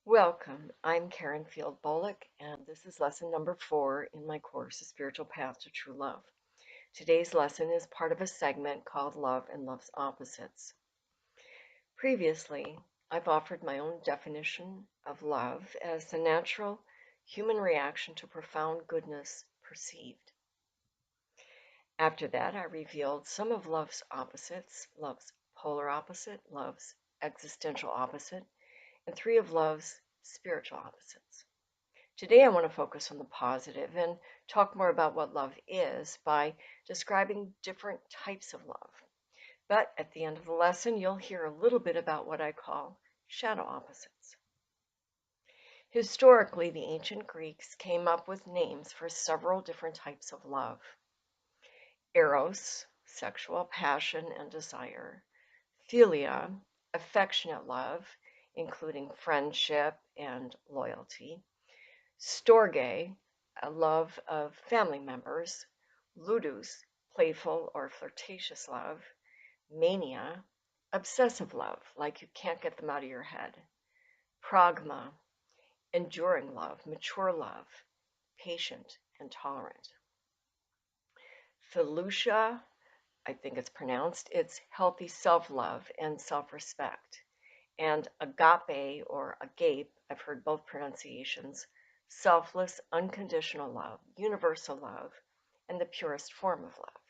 Welcome. I'm Karen Field Bullock, and this is lesson number 4 in my course, A Spiritual Path to True Love. Today's lesson is part of a segment called Love and Love's Opposites. Previously, I've offered my own definition of love as the natural human reaction to profound goodness perceived. After that, I revealed some of love's opposites, love's polar opposite, love's existential opposite, and 3 of love's spiritual opposites. Today, I want to focus on the positive and talk more about what love is by describing different types of love. But at the end of the lesson, you'll hear a little bit about what I call shadow opposites. Historically, the ancient Greeks came up with names for several different types of love. Eros, sexual passion and desire. Philia, affectionate love, including friendship and loyalty. Storge, a love of family members. Ludus, playful or flirtatious love. Mania, obsessive love, like you can't get them out of your head. Pragma, enduring love, mature love, patient and tolerant. Philutia, I think it's pronounced, it's healthy self-love and self-respect. And agape or agape, I've heard both pronunciations, selfless, unconditional love, universal love, and the purest form of love.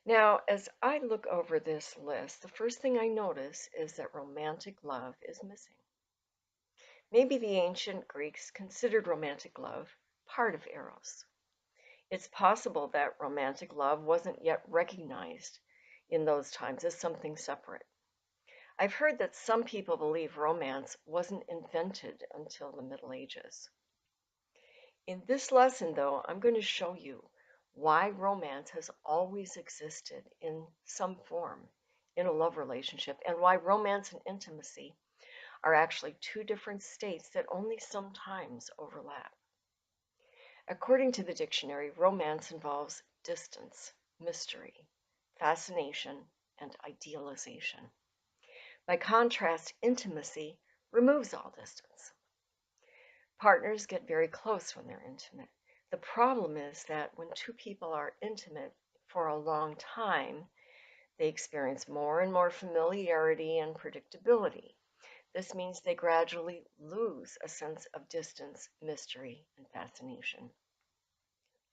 Now, as I look over this list, the first thing I notice is that romantic love is missing. Maybe the ancient Greeks considered romantic love part of Eros. It's possible that romantic love wasn't yet recognized in those times as something separate. I've heard that some people believe romance wasn't invented until the Middle Ages. In this lesson, though, I'm going to show you why romance has always existed in some form in a love relationship, and why romance and intimacy are actually 2 different states that only sometimes overlap. According to the dictionary, romance involves distance, mystery, fascination, and idealization. By contrast, intimacy removes all distance. Partners get very close when they're intimate. The problem is that when 2 people are intimate for a long time, they experience more and more familiarity and predictability. This means they gradually lose a sense of distance, mystery, and fascination.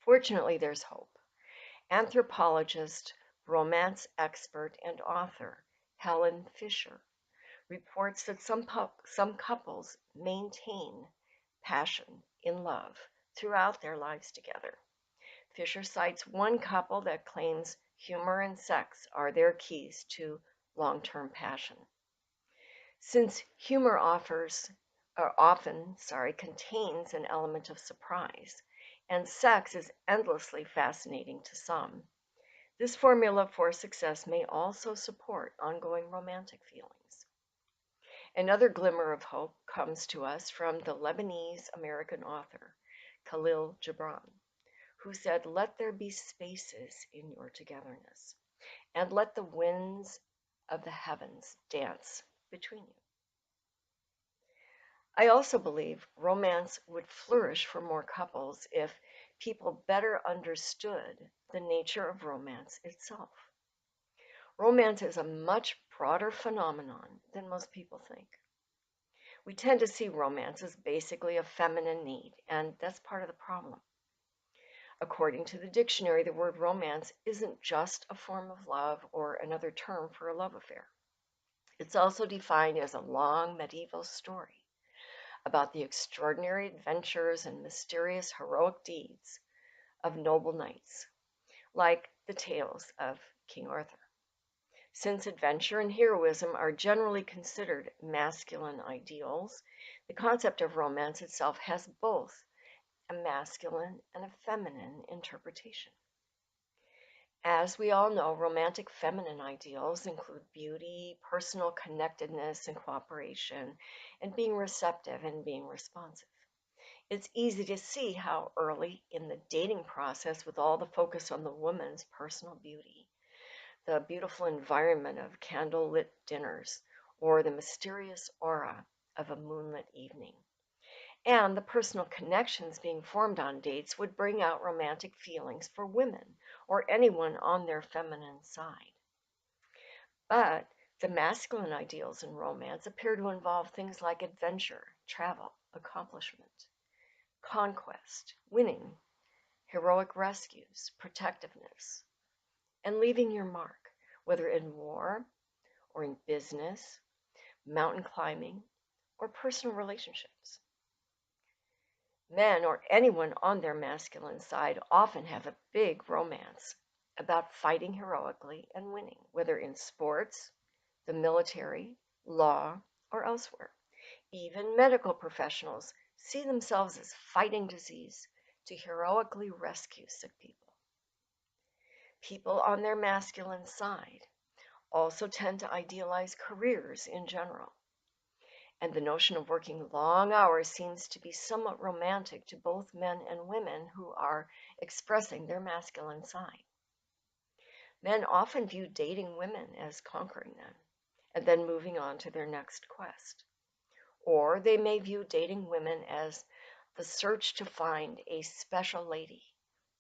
Fortunately, there's hope. Anthropologist, romance expert, and author Helen reports that some couples maintain passion in love throughout their lives together. Fisher cites one couple that claims humor and sex are their keys to long-term passion. Since humor often contains an element of surprise, and sex is endlessly fascinating to some, this formula for success may also support ongoing romantic feelings. Another glimmer of hope comes to us from the Lebanese-American author, Khalil Gibran, who said, "Let there be spaces in your togetherness, and let the winds of the heavens dance between you." I also believe romance would flourish for more couples if people better understood the nature of romance itself. Romance is a much broader phenomenon than most people think. We tend to see romance as basically a feminine need, and that's part of the problem. According to the dictionary, the word romance isn't just a form of love or another term for a love affair. It's also defined as a long medieval story about the extraordinary adventures and mysterious heroic deeds of noble knights, like the tales of King Arthur. Since adventure and heroism are generally considered masculine ideals, the concept of romance itself has both a masculine and a feminine interpretation. As we all know, romantic feminine ideals include beauty, personal connectedness and cooperation, and being receptive and being responsive. It's easy to see how early in the dating process, with all the focus on the woman's personal beauty, the beautiful environment of candlelit dinners, or the mysterious aura of a moonlit evening. And the personal connections being formed on dates would bring out romantic feelings for women or anyone on their feminine side. But the masculine ideals in romance appear to involve things like adventure, travel, accomplishment, conquest, winning, heroic rescues, protectiveness, and leaving your mark, whether in war or in business, mountain climbing, or personal relationships. Men or anyone on their masculine side often have a big romance about fighting heroically and winning, whether in sports, the military, law, or elsewhere. Even medical professionals see themselves as fighting disease to heroically rescue sick people. People on their masculine side also tend to idealize careers in general, and the notion of working long hours seems to be somewhat romantic to both men and women who are expressing their masculine side. Men often view dating women as conquering them and then moving on to their next quest. Or they may view dating women as the search to find a special lady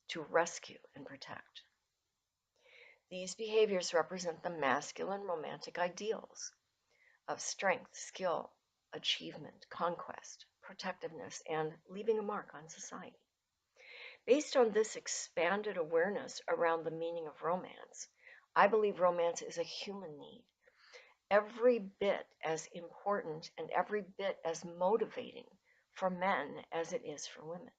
to rescue and protect. These behaviors represent the masculine romantic ideals of strength, skill, achievement, conquest, protectiveness, and leaving a mark on society. Based on this expanded awareness around the meaning of romance, I believe romance is a human need, every bit as important and every bit as motivating for men as it is for women.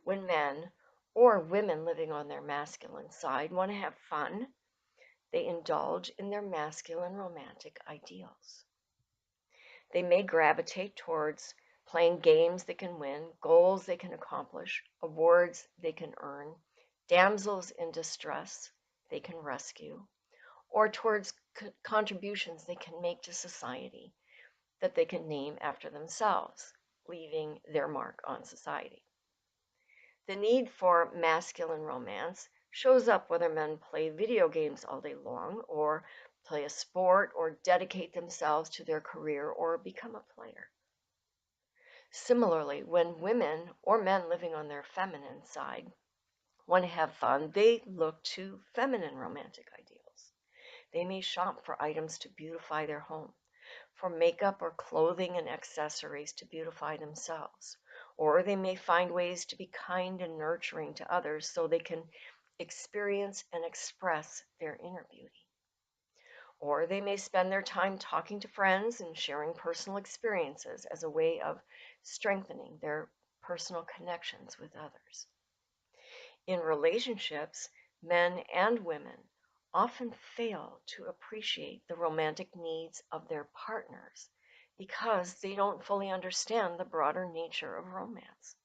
When men or women living on their masculine side want to have fun, they indulge in their masculine romantic ideals. They may gravitate towards playing games they can win, goals they can accomplish, awards they can earn, damsels in distress they can rescue, or towards contributions they can make to society that they can name after themselves, leaving their mark on society. The need for masculine romance shows up whether men play video games all day long, or play a sport, or dedicate themselves to their career, or become a player. Similarly, when women or men living on their feminine side want to have fun, they look to feminine romantic ideals. They may shop for items to beautify their home, for makeup or clothing and accessories to beautify themselves. Or they may find ways to be kind and nurturing to others so they can experience and express their inner beauty. Or they may spend their time talking to friends and sharing personal experiences as a way of strengthening their personal connections with others. In relationships, men and women often fail to appreciate the romantic needs of their partners because they don't fully understand the broader nature of romance.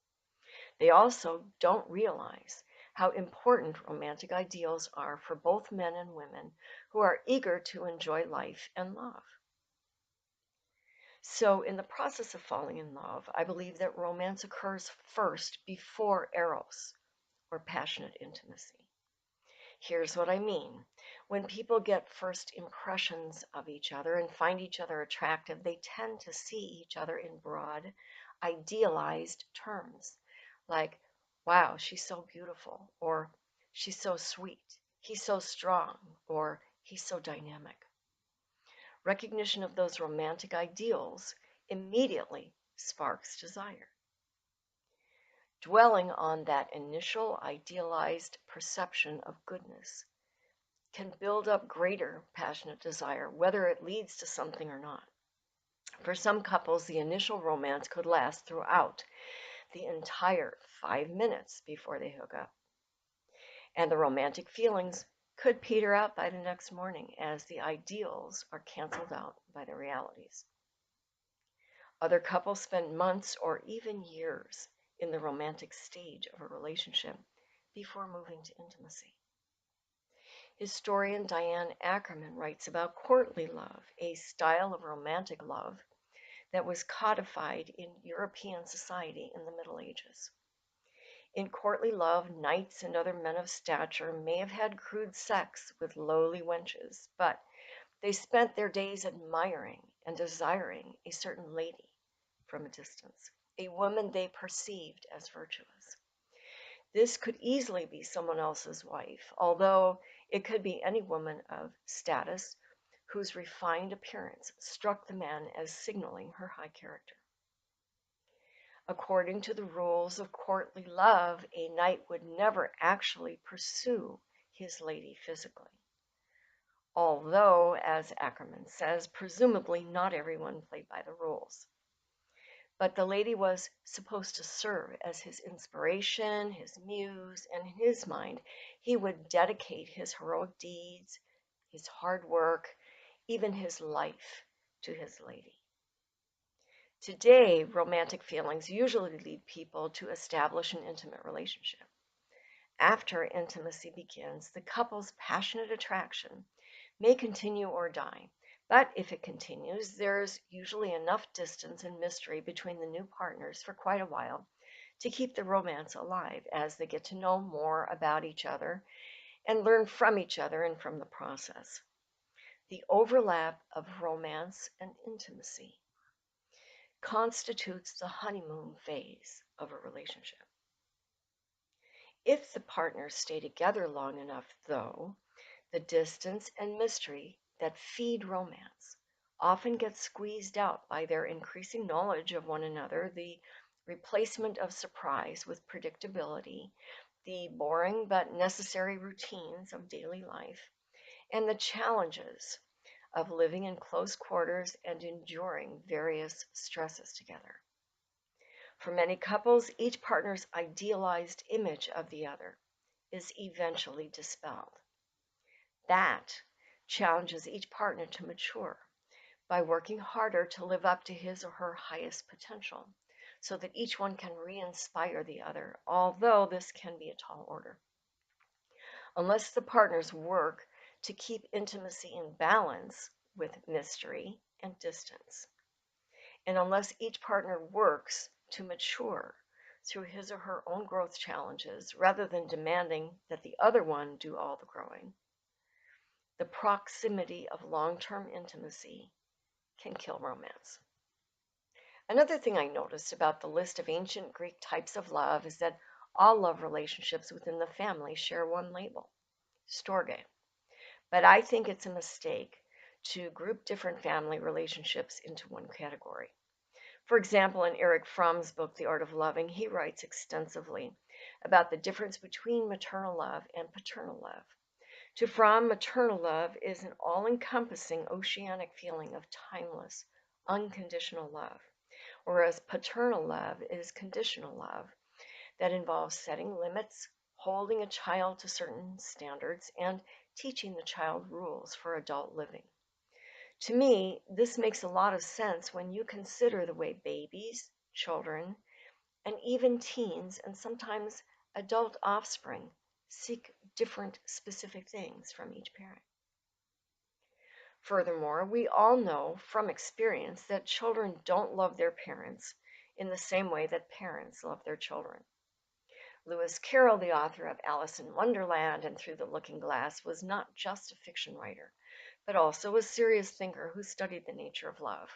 They also don't realize how important romantic ideals are for both men and women who are eager to enjoy life and love. So, in the process of falling in love, I believe that romance occurs first before eros, or passionate intimacy. Here's what I mean. When people get first impressions of each other and find each other attractive, they tend to see each other in broad, idealized terms, like, wow, she's so beautiful, or she's so sweet, he's so strong, or he's so dynamic. Recognition of those romantic ideals immediately sparks desire. Dwelling on that initial idealized perception of goodness can build up greater passionate desire, whether it leads to something or not. For some couples, the initial romance could last throughout the entire 5 minutes before they hook up. And the romantic feelings could peter out by the next morning as the ideals are canceled out by the realities. Other couples spend months or even years in the romantic stage of a relationship before moving to intimacy. Historian Diane Ackerman writes about courtly love, a style of romantic love that was codified in European society in the Middle Ages. In courtly love, knights and other men of stature may have had crude sex with lowly wenches, but they spent their days admiring and desiring a certain lady from a distance, a woman they perceived as virtuous. This could easily be someone else's wife, although it could be any woman of status whose refined appearance struck the man as signaling her high character. According to the rules of courtly love, a knight would never actually pursue his lady physically. Although, as Ackerman says, presumably not everyone played by the rules. But the lady was supposed to serve as his inspiration, his muse, and in his mind, he would dedicate his heroic deeds, his hard work, even his life to his lady. Today, romantic feelings usually lead people to establish an intimate relationship. After intimacy begins, the couple's passionate attraction may continue or die, but if it continues, there's usually enough distance and mystery between the new partners for quite a while to keep the romance alive as they get to know more about each other and learn from each other and from the process. The overlap of romance and intimacy constitutes the honeymoon phase of a relationship. If the partners stay together long enough, though, the distance and mystery that feed romance often gets squeezed out by their increasing knowledge of one another, the replacement of surprise with predictability, the boring but necessary routines of daily life, and the challenges of living in close quarters and enduring various stresses together. For many couples, each partner's idealized image of the other is eventually dispelled. That challenges each partner to mature by working harder to live up to his or her highest potential so that each one can re-inspire the other, although this can be a tall order. Unless the partners work to keep intimacy in balance with mystery and distance, and unless each partner works to mature through his or her own growth challenges rather than demanding that the other one do all the growing, the proximity of long-term intimacy can kill romance. Another thing I noticed about the list of ancient Greek types of love is that all love relationships within the family share one label, storge. But I think it's a mistake to group different family relationships into one category. For example, in Erich Fromm's book, The Art of Loving, he writes extensively about the difference between maternal love and paternal love. To Fromm, maternal love is an all-encompassing oceanic feeling of timeless, unconditional love, whereas paternal love is conditional love that involves setting limits, holding a child to certain standards, and teaching the child rules for adult living. To me, this makes a lot of sense when you consider the way babies, children, and even teens, and sometimes adult offspring, seek different specific things from each parent. Furthermore, we all know from experience that children don't love their parents in the same way that parents love their children. Lewis Carroll, the author of Alice in Wonderland and Through the Looking Glass, was not just a fiction writer, but also a serious thinker who studied the nature of love.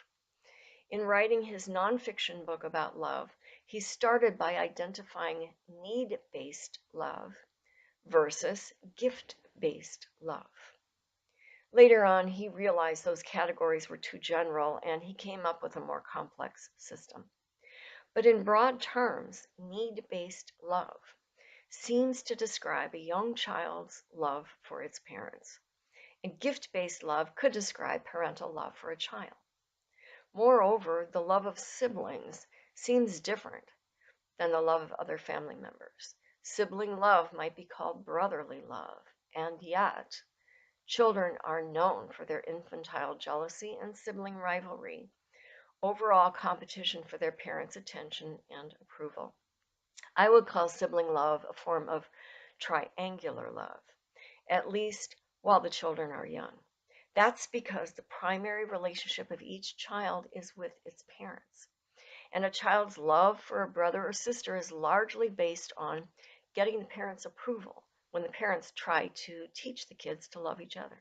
In writing his nonfiction book about love, he started by identifying need-based love versus gift-based love. Later on, he realized those categories were too general, and he came up with a more complex system. But in broad terms, need-based love seems to describe a young child's love for its parents. And gift-based love could describe parental love for a child. Moreover, the love of siblings seems different than the love of other family members. Sibling love might be called brotherly love, and yet children are known for their infantile jealousy and sibling rivalry, overall competition for their parents' attention and approval. I would call sibling love a form of triangular love, at least while the children are young. That's because the primary relationship of each child is with its parents. And a child's love for a brother or sister is largely based on getting the parents' approval when the parents try to teach the kids to love each other.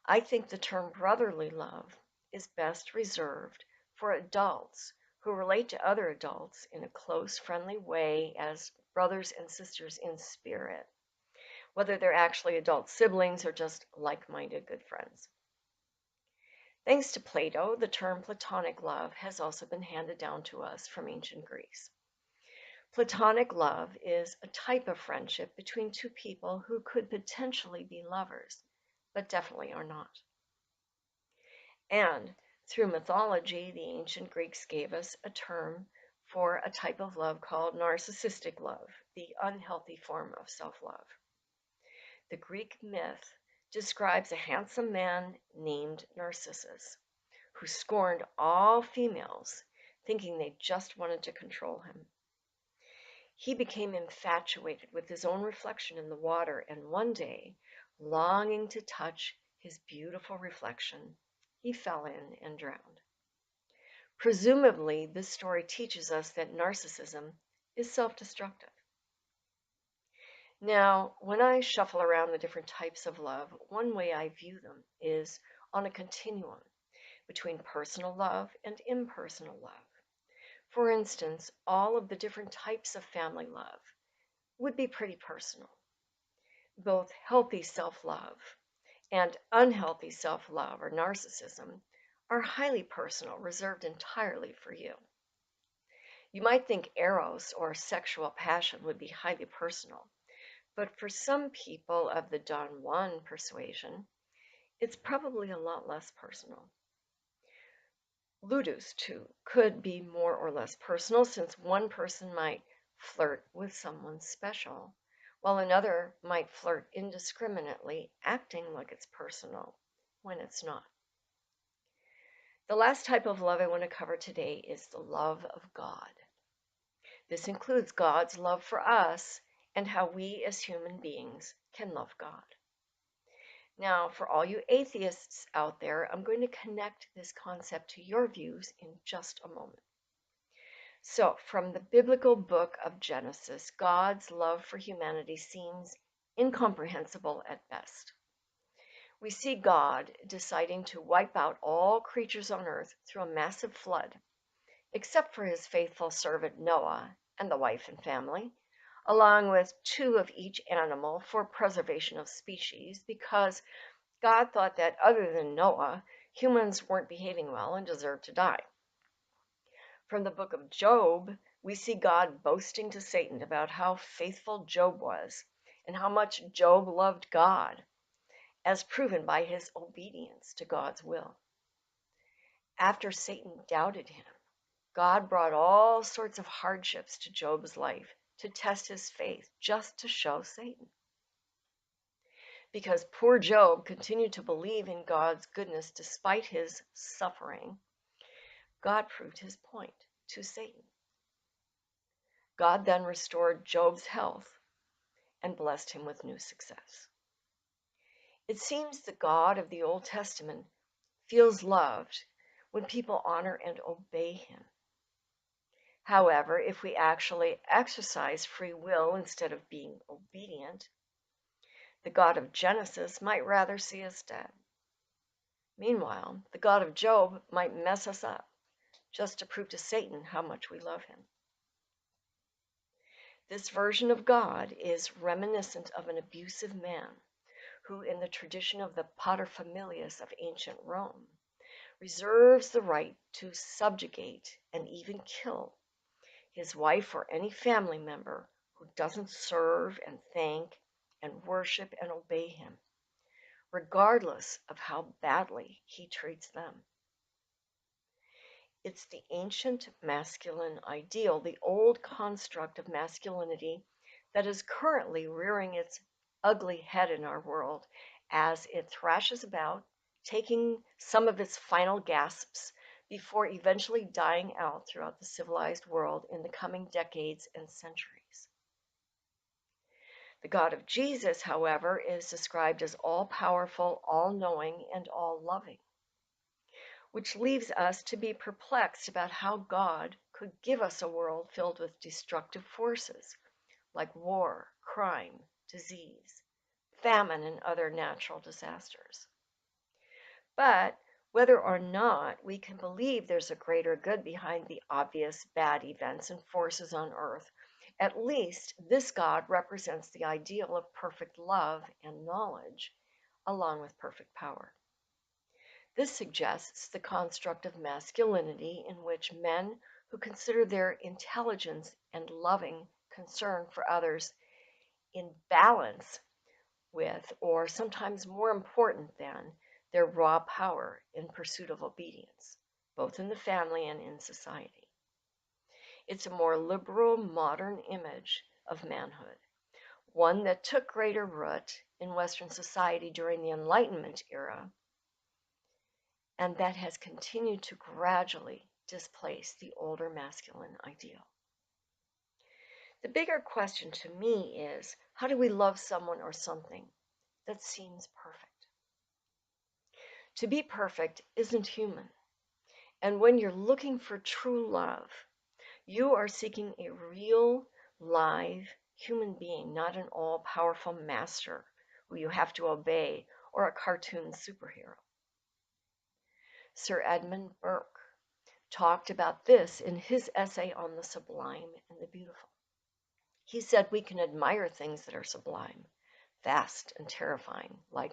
I think the term brotherly love is best reserved for adults who relate to other adults in a close, friendly way as brothers and sisters in spirit, whether they're actually adult siblings or just like-minded good friends. Thanks to Plato, the term platonic love has also been handed down to us from ancient Greece. Platonic love is a type of friendship between two people who could potentially be lovers, but definitely are not. And through mythology, the ancient Greeks gave us a term for a type of love called narcissistic love, the unhealthy form of self-love. The Greek myth describes a handsome man named Narcissus who scorned all females, thinking they just wanted to control him. He became infatuated with his own reflection in the water, and one day, longing to touch his beautiful reflection, he fell in and drowned. Presumably, this story teaches us that narcissism is self-destructive. Now, when I shuffle around the different types of love, one way I view them is on a continuum between personal love and impersonal love. For instance, all of the different types of family love would be pretty personal. Both healthy self-love and unhealthy self-love or narcissism are highly personal, reserved entirely for you. You might think eros or sexual passion would be highly personal, but for some people of the Don Juan persuasion, it's probably a lot less personal. Ludus, too, could be more or less personal, since one person might flirt with someone special, while another might flirt indiscriminately, acting like it's personal when it's not. The last type of love I want to cover today is the love of God. This includes God's love for us and how we as human beings can love God. Now, for all you atheists out there, I'm going to connect this concept to your views in just a moment. So, from the biblical book of Genesis, God's love for humanity seems incomprehensible at best. We see God deciding to wipe out all creatures on earth through a massive flood, except for his faithful servant Noah and the wife and family, along with 2 of each animal for preservation of species, because God thought that other than Noah, humans weren't behaving well and deserved to die. From the book of Job, we see God boasting to Satan about how faithful Job was and how much Job loved God, as proven by his obedience to God's will. After Satan doubted him, God brought all sorts of hardships to Job's life to test his faith, just to show Satan. Because poor Job continued to believe in God's goodness despite his suffering, God proved his point to Satan. God then restored Job's health and blessed him with new success. It seems the God of the Old Testament feels loved when people honor and obey him. However, if we actually exercise free will instead of being obedient, the God of Genesis might rather see us dead. Meanwhile, the God of Job might mess us up just to prove to Satan how much we love him. This version of God is reminiscent of an abusive man who, in the tradition of the paterfamilias of ancient Rome, reserves the right to subjugate and even kill his wife or any family member who doesn't serve and thank and worship and obey him, regardless of how badly he treats them. It's the ancient masculine ideal, the old construct of masculinity that is currently rearing its ugly head in our world as it thrashes about, taking some of its final gasps before eventually dying out throughout the civilized world in the coming decades and centuries. The God of Jesus, however, is described as all-powerful, all-knowing, and all-loving, which leaves us to be perplexed about how God could give us a world filled with destructive forces like war, crime, disease, famine, and other natural disasters. But Whether or not we can believe there's a greater good behind the obvious bad events and forces on earth, at least this God represents the ideal of perfect love and knowledge, along with perfect power. This suggests the construct of masculinity in which men who consider their intelligence and loving concern for others in balance with, or sometimes more important than, their raw power in pursuit of obedience, both in the family and in society. It's a more liberal, modern image of manhood, one that took greater root in Western society during the Enlightenment era, and that has continued to gradually displace the older masculine ideal. The bigger question to me is, how do we love someone or something that seems perfect? To be perfect isn't human. And when you're looking for true love, you are seeking a real, live human being, not an all-powerful master who you have to obey or a cartoon superhero. Sir Edmund Burke talked about this in his essay on the sublime and the beautiful. He said we can admire things that are sublime, vast and terrifying, like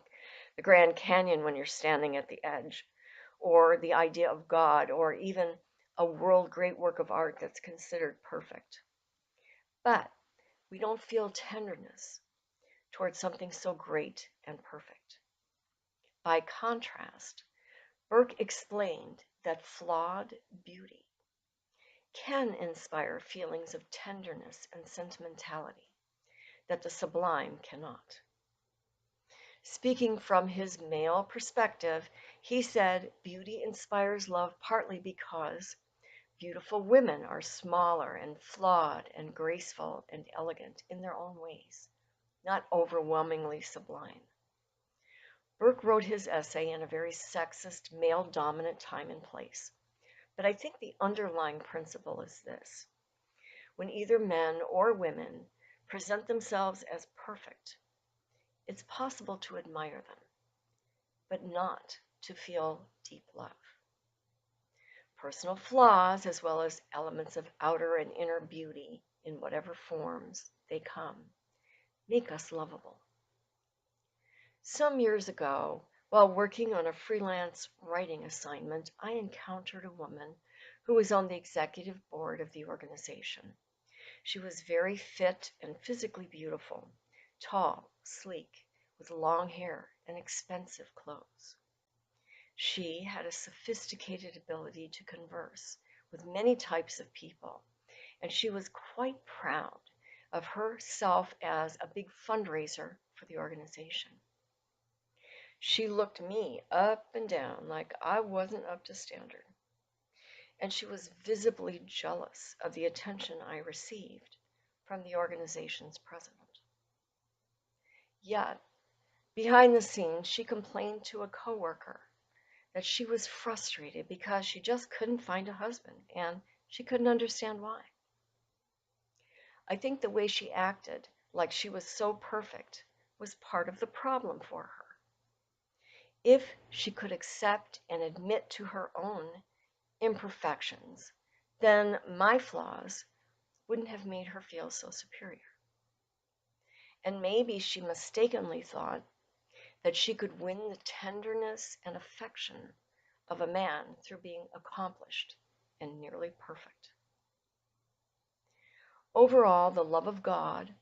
the Grand Canyon when you're standing at the edge, or the idea of God, or even a world great work of art that's considered perfect. But we don't feel tenderness towards something so great and perfect. By contrast, Burke explained that flawed beauty can inspire feelings of tenderness and sentimentality that the sublime cannot. Speaking from his male perspective, he said beauty inspires love partly because beautiful women are smaller and flawed and graceful and elegant in their own ways, not overwhelmingly sublime. Burke wrote his essay in a very sexist, male-dominant time and place. But I think the underlying principle is this. When either men or women present themselves as perfect, it's possible to admire them, but not to feel deep love. Personal flaws, as well as elements of outer and inner beauty, in whatever forms they come, make us lovable. Some years ago, while working on a freelance writing assignment, I encountered a woman who was on the executive board of the organization. She was very fit and physically beautiful, tall, sleek, with long hair and expensive clothes. She had a sophisticated ability to converse with many types of people, and she was quite proud of herself as a big fundraiser for the organization. She looked me up and down like I wasn't up to standard, and she was visibly jealous of the attention I received from the organization's president. Yet, behind the scenes, she complained to a coworker that she was frustrated because she just couldn't find a husband, and she couldn't understand why. I think the way she acted, like she was so perfect, was part of the problem for her. If she could accept and admit to her own imperfections, then my flaws wouldn't have made her feel so superior. And maybe she mistakenly thought that she could win the tenderness and affection of a man through being accomplished and nearly perfect. Overall, the love of God,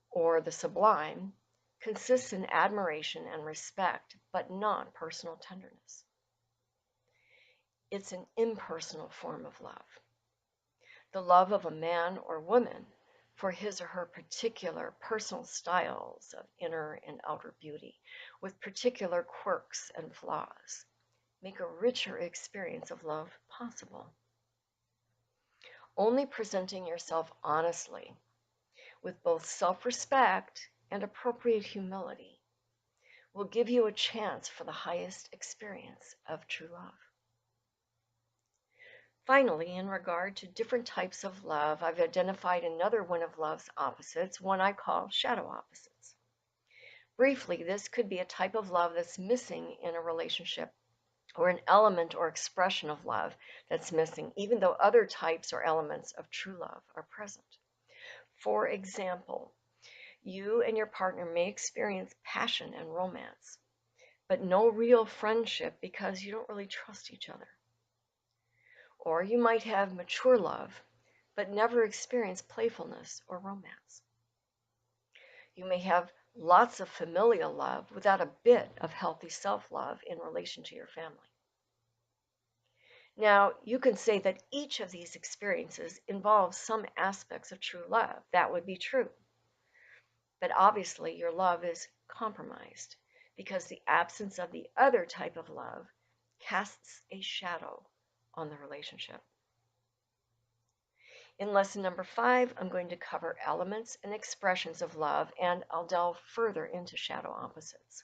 or the sublime, consists in admiration and respect, but not personal tenderness. It's an impersonal form of love. The love of a man or woman for his or her particular personal styles of inner and outer beauty, with particular quirks and flaws, make a richer experience of love possible. Only presenting yourself honestly, with both self-respect and appropriate humility, will give you a chance for the highest experience of true love. Finally, in regard to different types of love, I've identified another one of love's opposites, one I call shadow opposites. Briefly, this could be a type of love that's missing in a relationship or an element or expression of love that's missing, even though other types or elements of true love are present. For example, you and your partner may experience passion and romance, but no real friendship because you don't really trust each other. Or you might have mature love, but never experience playfulness or romance. You may have lots of familial love without a bit of healthy self-love in relation to your family. Now, you can say that each of these experiences involves some aspects of true love. That would be true. But obviously, your love is compromised because the absence of the other type of love casts a shadow on the relationship. In lesson number 5, I'm going to cover elements and expressions of love, and I'll delve further into shadow opposites.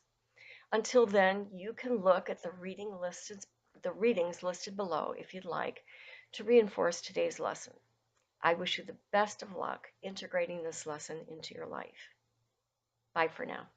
Until then, you can look at the readings listed below if you'd like to reinforce today's lesson. I wish you the best of luck integrating this lesson into your life. Bye for now.